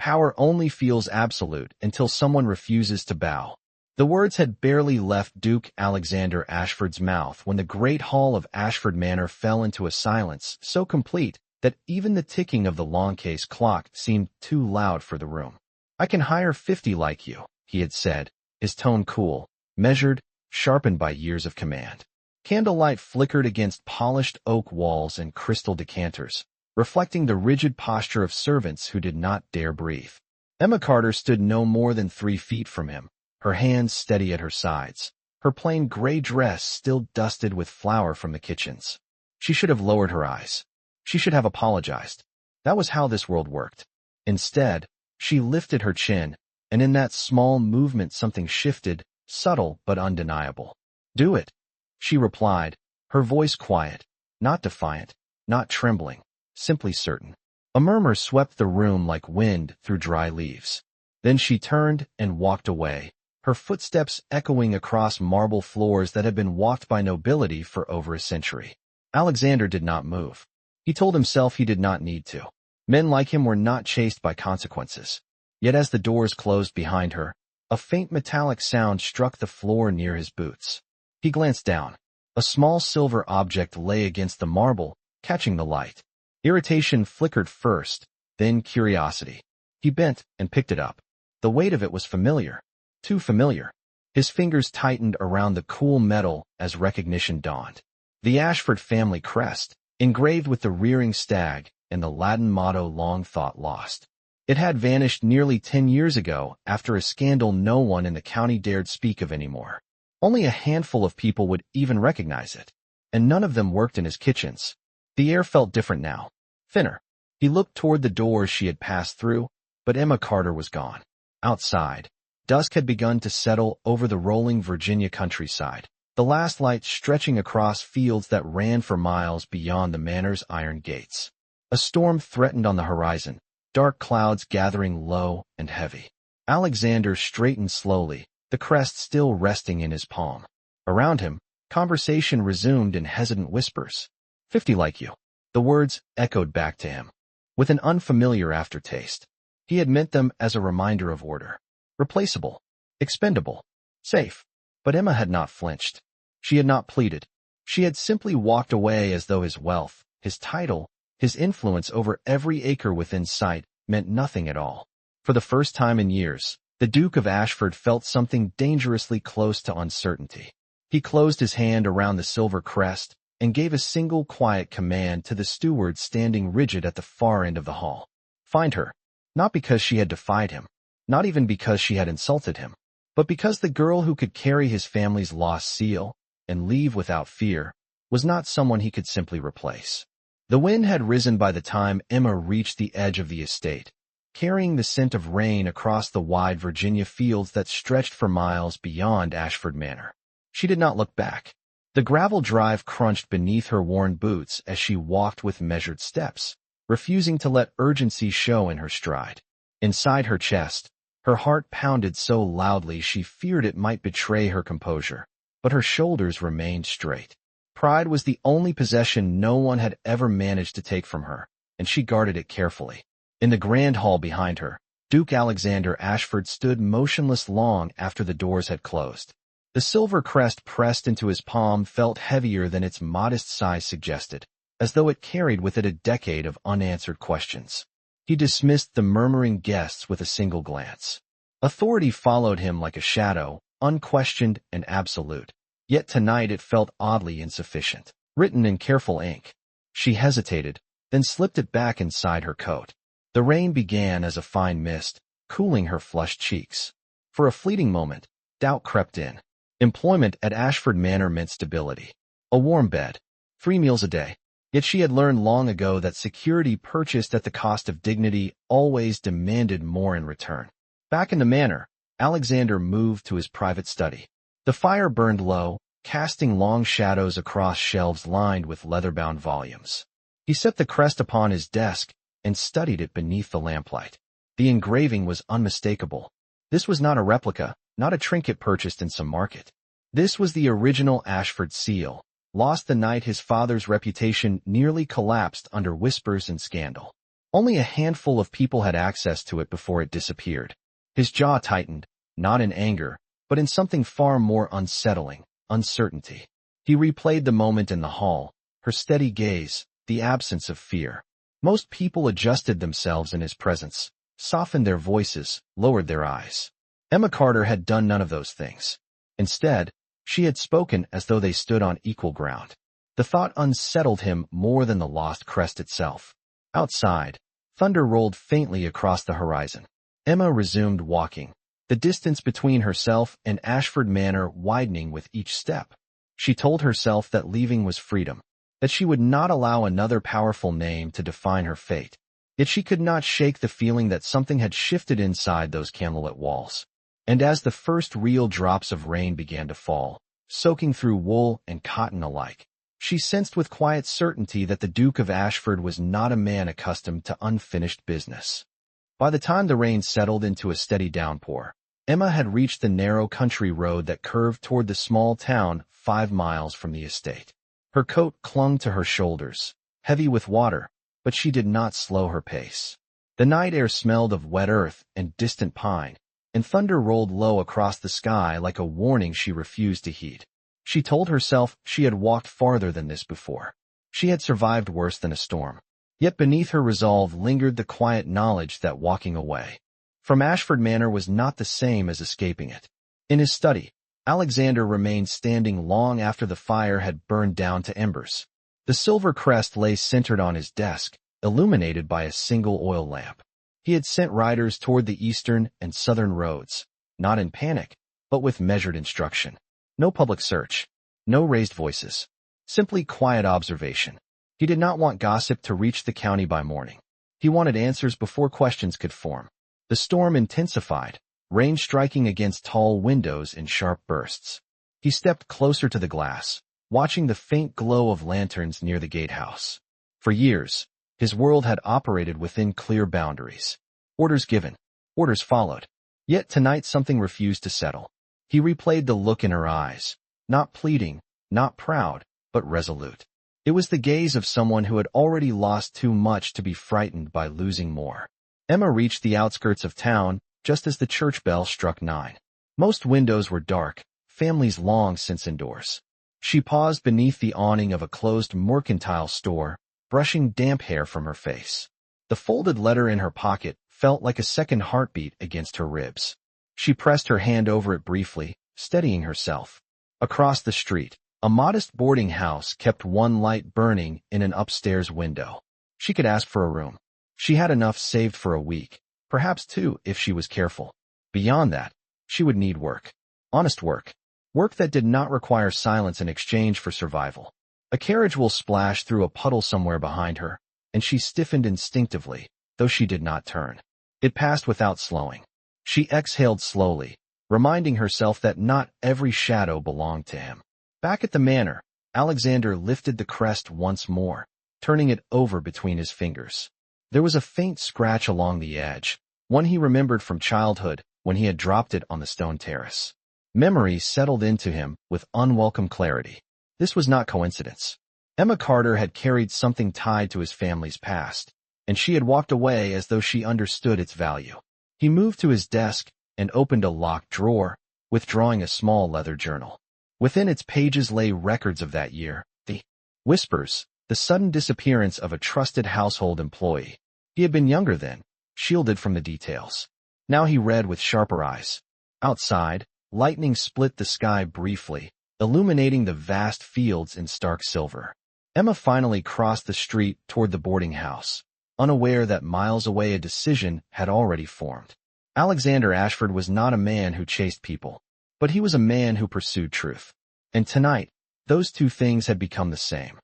Power only feels absolute until someone refuses to bow. The words had barely left Duke Alexander Ashford's mouth when the great hall of Ashford Manor fell into a silence so complete that even the ticking of the lawn-case clock seemed too loud for the room. "I can hire 50 like you," he had said, his tone cool, measured, sharpened by years of command. Candlelight flickered against polished oak walls and crystal decanters, reflecting the rigid posture of servants who did not dare breathe. Emma Carter stood no more than 3 feet from him, her hands steady at her sides, her plain gray dress still dusted with flour from the kitchens. She should have lowered her eyes. She should have apologized. That was how this world worked. Instead, she lifted her chin, and in that small movement something shifted, subtle but undeniable. "Do it," she replied, her voice quiet, not defiant, not trembling, simply certain. A murmur swept the room like wind through dry leaves. Then she turned and walked away, her footsteps echoing across marble floors that had been walked by nobility for over a century. Alexander did not move. He told himself he did not need to. Men like him were not chased by consequences. Yet as the doors closed behind her, a faint metallic sound struck the floor near his boots. He glanced down. A small silver object lay against the marble, catching the light. Irritation flickered first, then curiosity. He bent and picked it up. The weight of it was familiar. Too familiar. His fingers tightened around the cool metal as recognition dawned. The Ashford family crest, engraved with the rearing stag and the Latin motto long thought lost. It had vanished nearly 10 years ago after a scandal no one in the county dared speak of anymore. Only a handful of people would even recognize it, and none of them worked in his kitchens. The air felt different now, thinner. He looked toward the door she had passed through, but Emma Carter was gone. Outside, dusk had begun to settle over the rolling Virginia countryside, the last light stretching across fields that ran for miles beyond the manor's iron gates. A storm threatened on the horizon, dark clouds gathering low and heavy. Alexander straightened slowly, the crest still resting in his palm. Around him, conversation resumed in hesitant whispers. 50 like you. The words echoed back to him, with an unfamiliar aftertaste. He had meant them as a reminder of order. Replaceable, expendable, safe. But Emma had not flinched. She had not pleaded. She had simply walked away as though his wealth, his title, his influence over every acre within sight meant nothing at all. For the first time in years, the Duke of Ashford felt something dangerously close to uncertainty. He closed his hand around the silver crest and gave a single quiet command to the steward standing rigid at the far end of the hall. Find her. Not because she had defied him, not even because she had insulted him, but because the girl who could carry his family's lost seal and leave without fear was not someone he could simply replace. The wind had risen by the time Emma reached the edge of the estate, carrying the scent of rain across the wide Virginia fields that stretched for miles beyond Ashford Manor. She did not look back. The gravel drive crunched beneath her worn boots as she walked with measured steps, refusing to let urgency show in her stride. Inside her chest, her heart pounded so loudly she feared it might betray her composure, but her shoulders remained straight. Pride was the only possession no one had ever managed to take from her, and she guarded it carefully. In the grand hall behind her, Duke Alexander Ashford stood motionless long after the doors had closed. The silver crest pressed into his palm felt heavier than its modest size suggested, as though it carried with it a decade of unanswered questions. He dismissed the murmuring guests with a single glance. Authority followed him like a shadow, unquestioned and absolute. Yet tonight it felt oddly insufficient. Written in careful ink. She hesitated, then slipped it back inside her coat. The rain began as a fine mist, cooling her flushed cheeks. For a fleeting moment, doubt crept in. Employment at Ashford Manor meant stability. A warm bed. 3 meals a day. Yet she had learned long ago that security purchased at the cost of dignity always demanded more in return. Back in the manor, Alexander moved to his private study. The fire burned low, casting long shadows across shelves lined with leather-bound volumes. He set the crest upon his desk and studied it beneath the lamplight. The engraving was unmistakable. This was not a replica, not a trinket purchased in some market. This was the original Ashford seal, lost the night his father's reputation nearly collapsed under whispers and scandal. Only a handful of people had access to it before it disappeared. His jaw tightened, not in anger, but in something far more unsettling, uncertainty. He replayed the moment in the hall, her steady gaze, the absence of fear. Most people adjusted themselves in his presence, softened their voices, lowered their eyes. Emma Carter had done none of those things. Instead, she had spoken as though they stood on equal ground. The thought unsettled him more than the lost crest itself. Outside, thunder rolled faintly across the horizon. Emma resumed walking, the distance between herself and Ashford Manor widening with each step. She told herself that leaving was freedom, that she would not allow another powerful name to define her fate. Yet she could not shake the feeling that something had shifted inside those candlelit walls. And as the first real drops of rain began to fall, soaking through wool and cotton alike, she sensed with quiet certainty that the Duke of Ashford was not a man accustomed to unfinished business. By the time the rain settled into a steady downpour, Emma had reached the narrow country road that curved toward the small town 5 miles from the estate. Her coat clung to her shoulders, heavy with water, but she did not slow her pace. The night air smelled of wet earth and distant pine, and thunder rolled low across the sky like a warning she refused to heed. She told herself she had walked farther than this before. She had survived worse than a storm. Yet beneath her resolve lingered the quiet knowledge that walking away from Ashford Manor was not the same as escaping it. In his study, Alexander remained standing long after the fire had burned down to embers. The silver crest lay centered on his desk, illuminated by a single oil lamp. He had sent riders toward the eastern and southern roads, not in panic, but with measured instruction. No public search, no raised voices, simply quiet observation. He did not want gossip to reach the county by morning. He wanted answers before questions could form. The storm intensified, rain striking against tall windows in sharp bursts. He stepped closer to the glass, watching the faint glow of lanterns near the gatehouse. For years, his world had operated within clear boundaries. Orders given, orders followed. Yet tonight something refused to settle. He replayed the look in her eyes, not pleading, not proud, but resolute. It was the gaze of someone who had already lost too much to be frightened by losing more. Emma reached the outskirts of town just as the church bell struck 9. Most windows were dark, families long since indoors. She paused beneath the awning of a closed mercantile store, brushing damp hair from her face. The folded letter in her pocket felt like a second heartbeat against her ribs. She pressed her hand over it briefly, steadying herself. Across the street, a modest boarding house kept one light burning in an upstairs window. She could ask for a room. She had enough saved for a week, perhaps 2 if she was careful. Beyond that, she would need work. Honest work. Work that did not require silence in exchange for survival. A carriage will splash through a puddle somewhere behind her, and she stiffened instinctively, though she did not turn. It passed without slowing. She exhaled slowly, reminding herself that not every shadow belonged to him. Back at the manor, Alexander lifted the crest once more, turning it over between his fingers. There was a faint scratch along the edge, one he remembered from childhood when he had dropped it on the stone terrace. Memory settled into him with unwelcome clarity. This was not coincidence. Emma Carter had carried something tied to his family's past, and she had walked away as though she understood its value. He moved to his desk and opened a locked drawer, withdrawing a small leather journal. Within its pages lay records of that year, the whispers, the sudden disappearance of a trusted household employee. He had been younger then, shielded from the details. Now he read with sharper eyes. Outside, lightning split the sky briefly, illuminating the vast fields in stark silver. Emma finally crossed the street toward the boarding house, unaware that miles away a decision had already formed. Alexander Ashford was not a man who chased people, but he was a man who pursued truth. And tonight, those two things had become the same.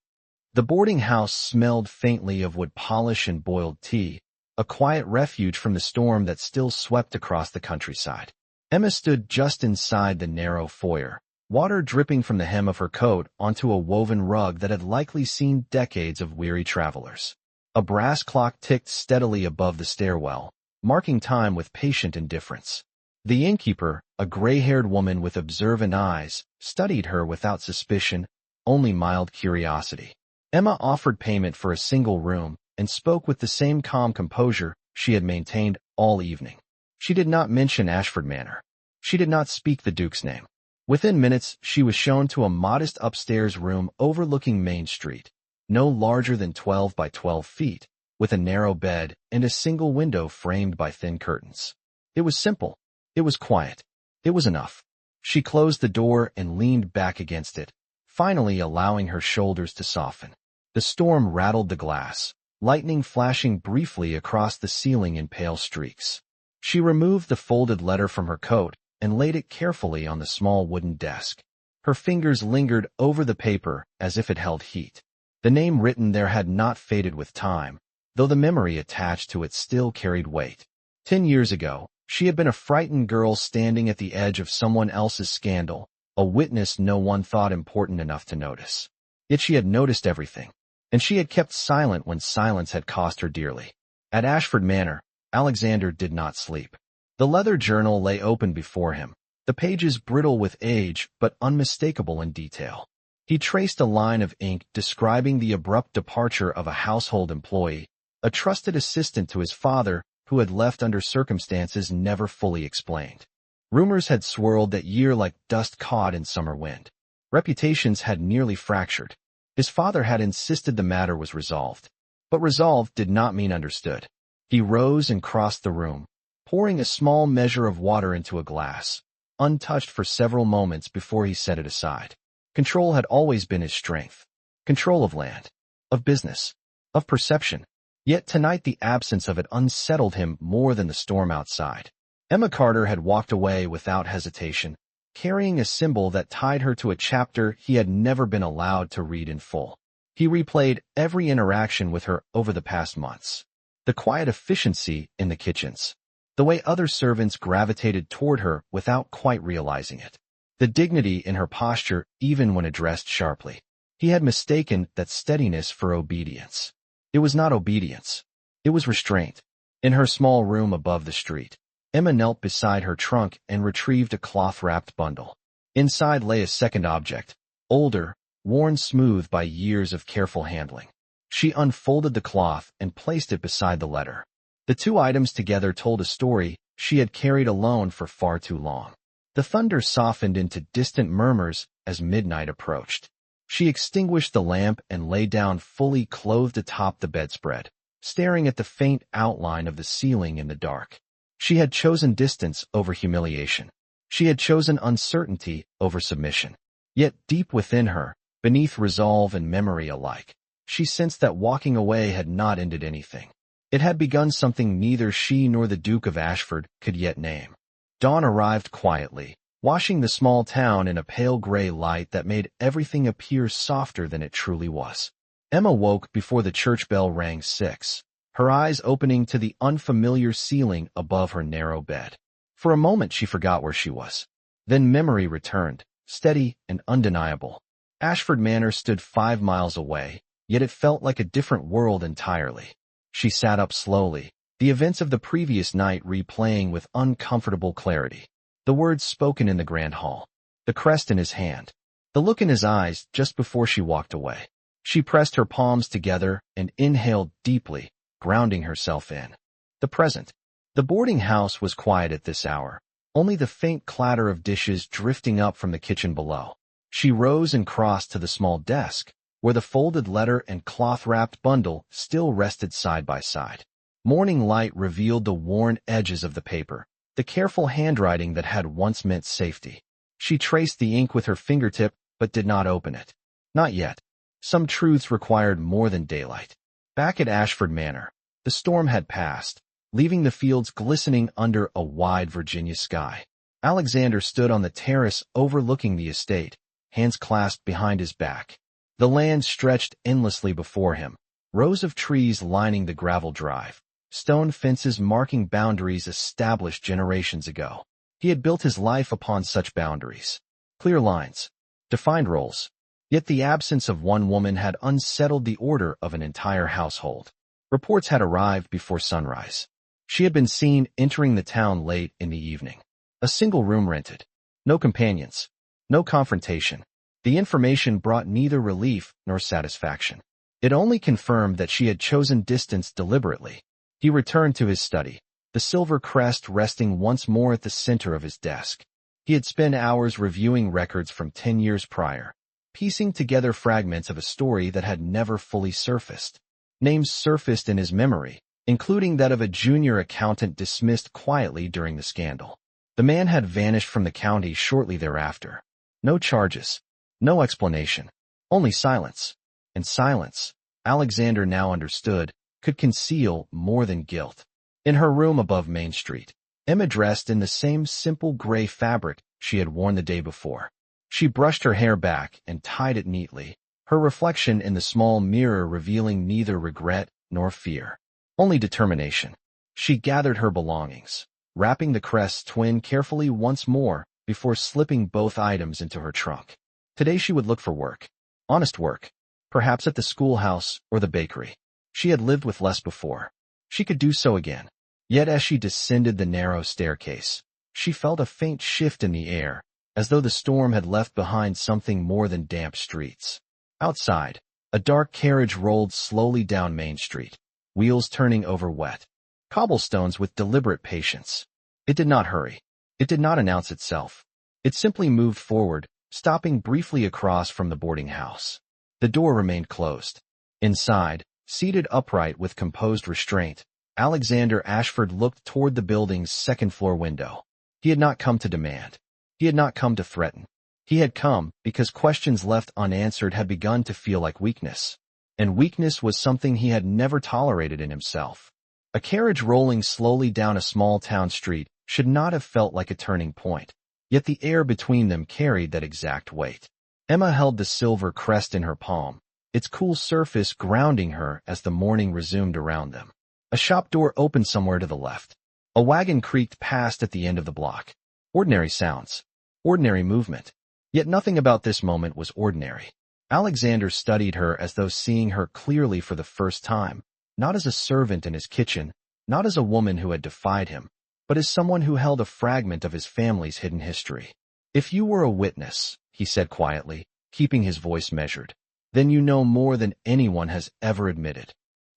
The boarding house smelled faintly of wood polish and boiled tea, a quiet refuge from the storm that still swept across the countryside. Emma stood just inside the narrow foyer, water dripping from the hem of her coat onto a woven rug that had likely seen decades of weary travelers. A brass clock ticked steadily above the stairwell, marking time with patient indifference. The innkeeper, a gray-haired woman with observant eyes, studied her without suspicion, only mild curiosity. Emma offered payment for a single room, and spoke with the same calm composure she had maintained all evening. She did not mention Ashford Manor. She did not speak the Duke's name. Within minutes, she was shown to a modest upstairs room overlooking Main Street, no larger than 12 by 12 feet, with a narrow bed and a single window framed by thin curtains. It was simple. It was quiet. It was enough. She closed the door and leaned back against it, finally allowing her shoulders to soften. The storm rattled the glass, lightning flashing briefly across the ceiling in pale streaks. She removed the folded letter from her coat and laid it carefully on the small wooden desk. Her fingers lingered over the paper as if it held heat. The name written there had not faded with time, though the memory attached to it still carried weight. 10 years ago, she had been a frightened girl standing at the edge of someone else's scandal, a witness no one thought important enough to notice. Yet she had noticed everything, and she had kept silent when silence had cost her dearly. At Ashford Manor, Alexander did not sleep. The leather journal lay open before him, the pages brittle with age but unmistakable in detail. He traced a line of ink describing the abrupt departure of a household employee, a trusted assistant to his father who had left under circumstances never fully explained. Rumors had swirled that year like dust caught in summer wind. Reputations had nearly fractured. His father had insisted the matter was resolved. But resolved did not mean understood. He rose and crossed the room, pouring a small measure of water into a glass, untouched for several moments before he set it aside. Control had always been his strength. Control of land, of business, of perception. Yet tonight the absence of it unsettled him more than the storm outside. Emma Carter had walked away without hesitation, carrying a symbol that tied her to a chapter he had never been allowed to read in full. He replayed every interaction with her over the past months. The quiet efficiency in the kitchens. The way other servants gravitated toward her without quite realizing it. The dignity in her posture even when addressed sharply. He had mistaken that steadiness for obedience. It was not obedience. It was restraint. In her small room above the street, Emma knelt beside her trunk and retrieved a cloth-wrapped bundle. Inside lay a second object, older, worn smooth by years of careful handling. She unfolded the cloth and placed it beside the letter. The two items together told a story she had carried alone for far too long. The thunder softened into distant murmurs as midnight approached. She extinguished the lamp and lay down fully clothed atop the bedspread, staring at the faint outline of the ceiling in the dark. She had chosen distance over humiliation. She had chosen uncertainty over submission. Yet deep within her, beneath resolve and memory alike, she sensed that walking away had not ended anything. It had begun something neither she nor the Duke of Ashford could yet name. Dawn arrived quietly, washing the small town in a pale gray light that made everything appear softer than it truly was. Emma woke before the church bell rang 6, her eyes opening to the unfamiliar ceiling above her narrow bed. For a moment she forgot where she was. Then memory returned, steady and undeniable. Ashford Manor stood 5 miles away, yet it felt like a different world entirely. She sat up slowly, the events of the previous night replaying with uncomfortable clarity. The words spoken in the grand hall, the crest in his hand, the look in his eyes just before she walked away. She pressed her palms together and inhaled deeply, grounding herself in the present. The boarding house was quiet at this hour, only the faint clatter of dishes drifting up from the kitchen below. She rose and crossed to the small desk, where the folded letter and cloth-wrapped bundle still rested side by side. Morning light revealed the worn edges of the paper, the careful handwriting that had once meant safety. She traced the ink with her fingertip, but did not open it. Not yet. Some truths required more than daylight. Back at Ashford Manor, the storm had passed, leaving the fields glistening under a wide Virginia sky. Alexander stood on the terrace overlooking the estate, hands clasped behind his back. The land stretched endlessly before him, rows of trees lining the gravel drive, stone fences marking boundaries established generations ago. He had built his life upon such boundaries. Clear lines, defined roles. Yet the absence of one woman had unsettled the order of an entire household. Reports had arrived before sunrise. She had been seen entering the town late in the evening. A single room rented. No companions. No confrontation. The information brought neither relief nor satisfaction. It only confirmed that she had chosen distance deliberately. He returned to his study, the silver crest resting once more at the center of his desk. He had spent hours reviewing records from 10 years prior, piecing together fragments of a story that had never fully surfaced. Names surfaced in his memory, including that of a junior accountant dismissed quietly during the scandal. The man had vanished from the county shortly thereafter. No charges, no explanation, only silence. And silence, Alexander now understood, could conceal more than guilt. In her room above Main Street, Emma dressed in the same simple gray fabric she had worn the day before. She brushed her hair back and tied it neatly, her reflection in the small mirror revealing neither regret nor fear, only determination. She gathered her belongings, wrapping the crest's twin carefully once more before slipping both items into her trunk. Today she would look for work. Honest work. Perhaps at the schoolhouse or the bakery. She had lived with less before. She could do so again. Yet as she descended the narrow staircase, she felt a faint shift in the air, as though the storm had left behind something more than damp streets. Outside, a dark carriage rolled slowly down Main Street, wheels turning over wet cobblestones with deliberate patience. It did not hurry. It did not announce itself. It simply moved forward, stopping briefly across from the boarding house. The door remained closed. Inside, seated upright with composed restraint, Alexander Ashford looked toward the building's second-floor window. He had not come to demand. He had not come to threaten. He had come because questions left unanswered had begun to feel like weakness. And weakness was something he had never tolerated in himself. A carriage rolling slowly down a small-town street should not have felt like a turning point. Yet the air between them carried that exact weight. Emma held the silver crest in her palm, its cool surface grounding her as the morning resumed around them. A shop door opened somewhere to the left. A wagon creaked past at the end of the block. Ordinary sounds. Ordinary movement. Yet nothing about this moment was ordinary. Alexander studied her as though seeing her clearly for the first time, not as a servant in his kitchen, not as a woman who had defied him, but as someone who held a fragment of his family's hidden history. If you were a witness, he said quietly, keeping his voice measured, then you know more than anyone has ever admitted.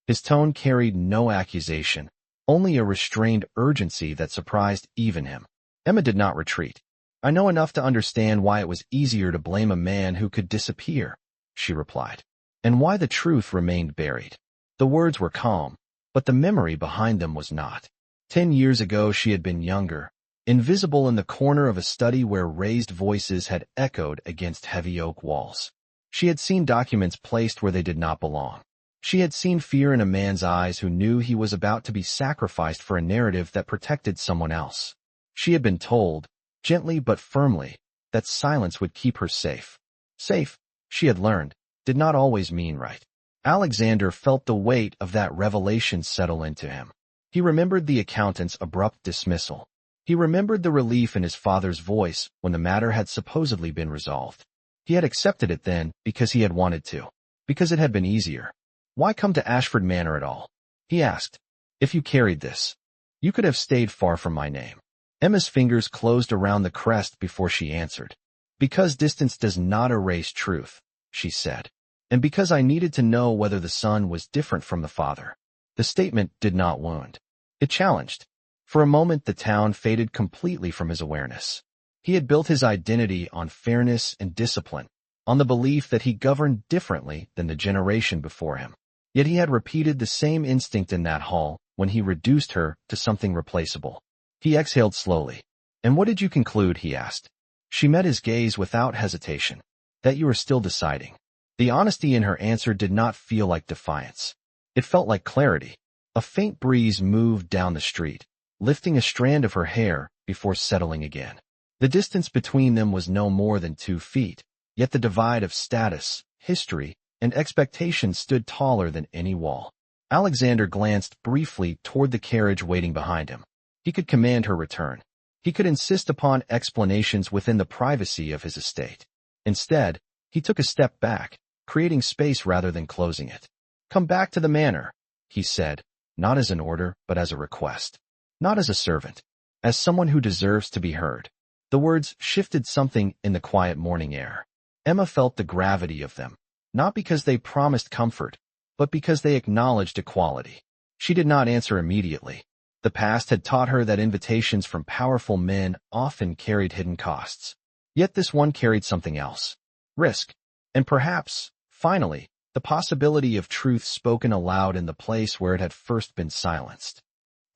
His tone carried no accusation, only a restrained urgency that surprised even him. Emma did not retreat. I know enough to understand why it was easier to blame a man who could disappear, she replied, and why the truth remained buried. The words were calm, but the memory behind them was not. 10 years ago she had been younger, invisible in the corner of a study where raised voices had echoed against heavy oak walls. She had seen documents placed where they did not belong. She had seen fear in a man's eyes who knew he was about to be sacrificed for a narrative that protected someone else. She had been told, gently but firmly, that silence would keep her safe. Safe, she had learned, did not always mean right. Alexander felt the weight of that revelation settle into him. He remembered the accountant's abrupt dismissal. He remembered the relief in his father's voice when the matter had supposedly been resolved. He had accepted it then because he had wanted to, because it had been easier. Why come to Ashford Manor at all? He asked. If you carried this, you could have stayed far from my name. Emma's fingers closed around the crest before she answered. Because distance does not erase truth, she said. And because I needed to know whether the son was different from the father. The statement did not wound. It challenged. For a moment the town faded completely from his awareness. He had built his identity on fairness and discipline, on the belief that he governed differently than the generation before him. Yet he had repeated the same instinct in that hall when he reduced her to something replaceable. He exhaled slowly. And what did you conclude? He asked. She met his gaze without hesitation. That you are still deciding. The honesty in her answer did not feel like defiance. It felt like clarity. A faint breeze moved down the street, lifting a strand of her hair before settling again. The distance between them was no more than 2 feet, yet the divide of status, history, and expectation stood taller than any wall. Alexander glanced briefly toward the carriage waiting behind him. He could command her return. He could insist upon explanations within the privacy of his estate. Instead, he took a step back, creating space rather than closing it. Come back to the manor, he said, not as an order but as a request. Not as a servant. As someone who deserves to be heard. The words shifted something in the quiet morning air. Emma felt the gravity of them. Not because they promised comfort, but because they acknowledged equality. She did not answer immediately. The past had taught her that invitations from powerful men often carried hidden costs. Yet this one carried something else. Risk. And perhaps, finally, the possibility of truth spoken aloud in the place where it had first been silenced.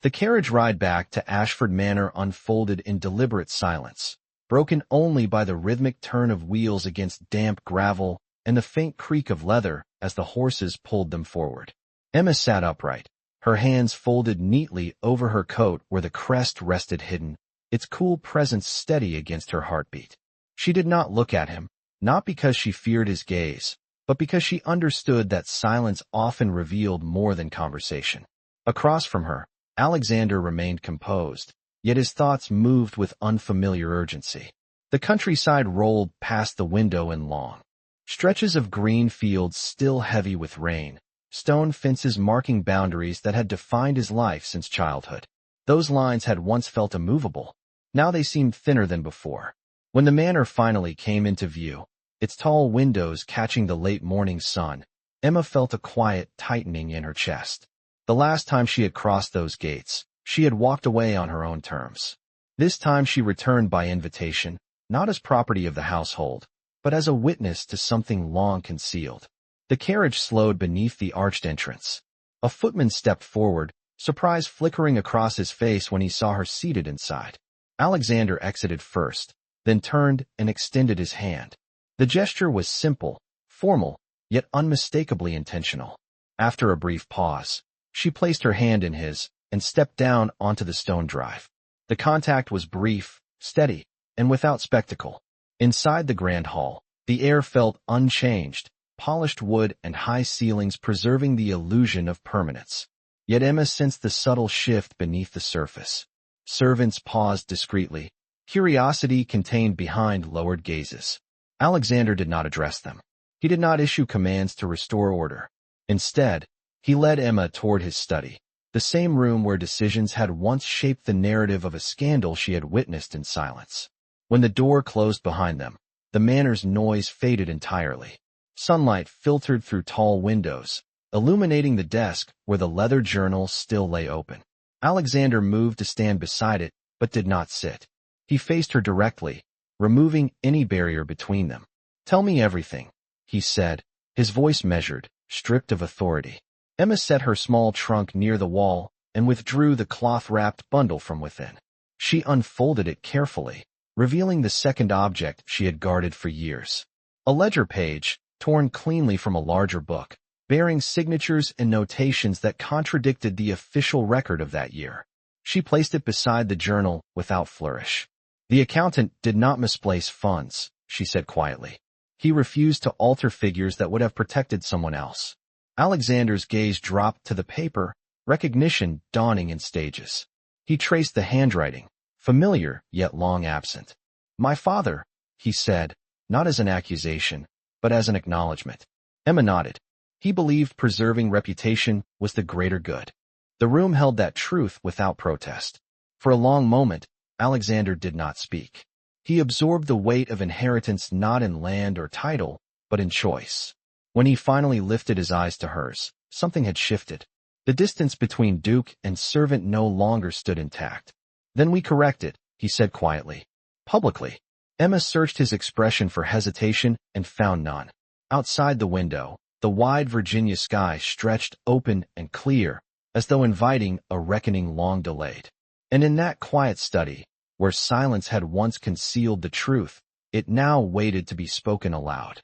The carriage ride back to Ashford Manor unfolded in deliberate silence, broken only by the rhythmic turn of wheels against damp gravel and the faint creak of leather as the horses pulled them forward. Emma sat upright, her hands folded neatly over her coat where the crest rested hidden, its cool presence steady against her heartbeat. She did not look at him, not because she feared his gaze, but because she understood that silence often revealed more than conversation. Across from her, Alexander remained composed, yet his thoughts moved with unfamiliar urgency. The countryside rolled past the window in long stretches of green fields still heavy with rain, stone fences marking boundaries that had defined his life since childhood. Those lines had once felt immovable. Now they seemed thinner than before. When the manor finally came into view, its tall windows catching the late morning sun, Emma felt a quiet tightening in her chest. The last time she had crossed those gates, she had walked away on her own terms. This time she returned by invitation, not as property of the household, but as a witness to something long concealed. The carriage slowed beneath the arched entrance. A footman stepped forward, surprise flickering across his face when he saw her seated inside. Alexander exited first, then turned and extended his hand. The gesture was simple, formal, yet unmistakably intentional. After a brief pause, she placed her hand in his and stepped down onto the stone drive. The contact was brief, steady, and without spectacle. Inside the grand hall, the air felt unchanged, polished wood and high ceilings preserving the illusion of permanence. Yet Emma sensed the subtle shift beneath the surface. Servants paused discreetly, curiosity contained behind lowered gazes. Alexander did not address them. He did not issue commands to restore order. Instead, he led Emma toward his study, the same room where decisions had once shaped the narrative of a scandal she had witnessed in silence. When the door closed behind them, the manor's noise faded entirely. Sunlight filtered through tall windows, illuminating the desk where the leather journal still lay open. Alexander moved to stand beside it, but did not sit. He faced her directly, removing any barrier between them. "Tell me everything," he said, his voice measured, stripped of authority. Emma set her small trunk near the wall and withdrew the cloth-wrapped bundle from within. She unfolded it carefully, revealing the second object she had guarded for years. A ledger page, torn cleanly from a larger book, bearing signatures and notations that contradicted the official record of that year. She placed it beside the journal without flourish. "The accountant did not misplace funds," she said quietly. "He refused to alter figures that would have protected someone else." Alexander's gaze dropped to the paper, recognition dawning in stages. He traced the handwriting, familiar yet long absent. "My father," he said, not as an accusation, but as an acknowledgement. Emma nodded. He believed preserving reputation was the greater good. The room held that truth without protest. For a long moment, Alexander did not speak. He absorbed the weight of inheritance not in land or title, but in choice. When he finally lifted his eyes to hers, something had shifted. The distance between Duke and servant no longer stood intact. "Then we correct it," he said quietly. Publicly. Emma searched his expression for hesitation and found none. Outside the window, the wide Virginia sky stretched open and clear, as though inviting a reckoning long delayed. And in that quiet study, where silence had once concealed the truth, it now waited to be spoken aloud.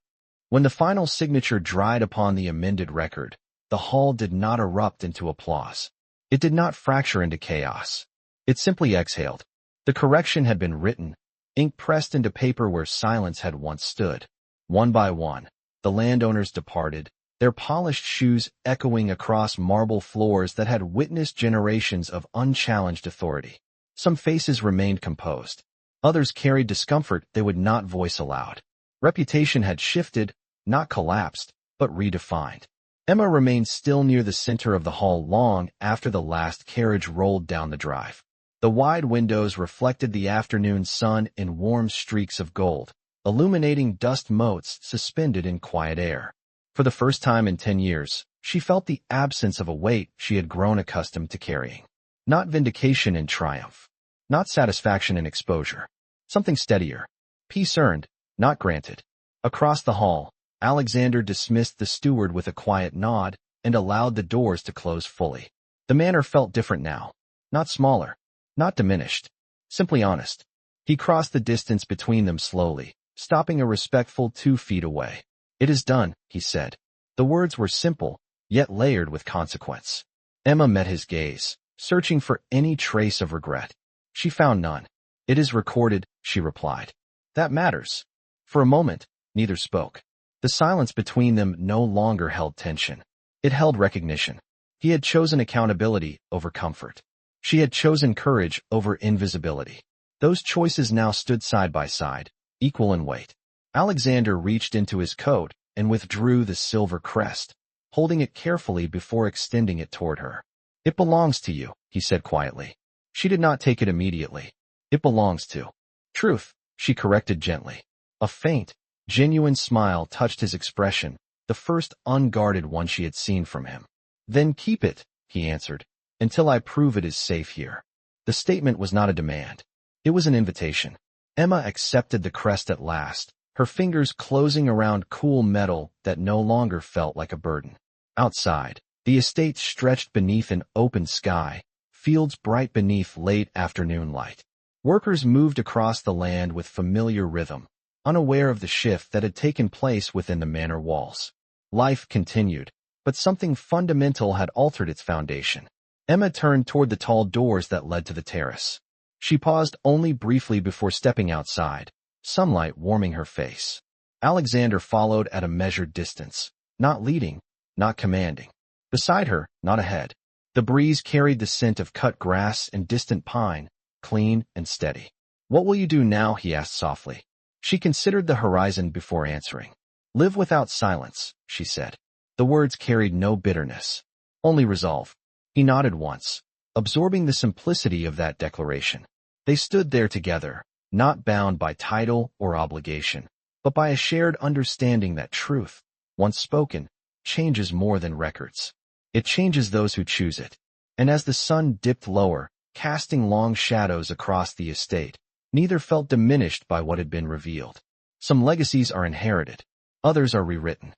When the final signature dried upon the amended record, the hall did not erupt into applause. It did not fracture into chaos. It simply exhaled. The correction had been written, ink pressed into paper where silence had once stood. One by one, the landowners departed, their polished shoes echoing across marble floors that had witnessed generations of unchallenged authority. Some faces remained composed. Others carried discomfort they would not voice aloud. Reputation had shifted, not collapsed, but redefined. Emma remained still near the center of the hall long after the last carriage rolled down the drive. The wide windows reflected the afternoon sun in warm streaks of gold, illuminating dust motes suspended in quiet air. For the first time in 10 years, She felt the absence of a weight she had grown accustomed to carrying. Not vindication in triumph. Not satisfaction in exposure. Something steadier. Peace earned, not granted. Across the hall, Alexander dismissed the steward with a quiet nod and allowed the doors to close fully. The manor felt different now. Not smaller. Not diminished. Simply honest. He crossed the distance between them slowly, stopping a respectful 2 feet away. "It is done," he said. The words were simple, yet layered with consequence. Emma met his gaze, searching for any trace of regret. She found none. "It is recorded," she replied. "That matters." For a moment, neither spoke. The silence between them no longer held tension. It held recognition. He had chosen accountability over comfort. She had chosen courage over invisibility. Those choices now stood side by side, equal in weight. Alexander reached into his coat and withdrew the silver crest, holding it carefully before extending it toward her. "It belongs to you," he said quietly. She did not take it immediately. "It belongs to truth," she corrected gently. A faint, genuine smile touched his expression, the first unguarded one she had seen from him. "Then keep it," he answered, "until I prove it is safe here." The statement was not a demand. It was an invitation. Emma accepted the crest at last, her fingers closing around cool metal that no longer felt like a burden. Outside, the estate stretched beneath an open sky, fields bright beneath late afternoon light. Workers moved across the land with familiar rhythm, unaware of the shift that had taken place within the manor walls. Life continued, but something fundamental had altered its foundation. Emma turned toward the tall doors that led to the terrace. She paused only briefly before stepping outside, sunlight warming her face. Alexander followed at a measured distance, not leading, not commanding. Beside her, not ahead. The breeze carried the scent of cut grass and distant pine, clean and steady. "What will you do now?" he asked softly. She considered the horizon before answering. "Live without silence," she said. The words carried no bitterness, only resolve. He nodded once, absorbing the simplicity of that declaration. They stood there together, not bound by title or obligation, but by a shared understanding that truth, once spoken, changes more than records. It changes those who choose it. And as the sun dipped lower, casting long shadows across the estate, neither felt diminished by what had been revealed. Some legacies are inherited, others are rewritten.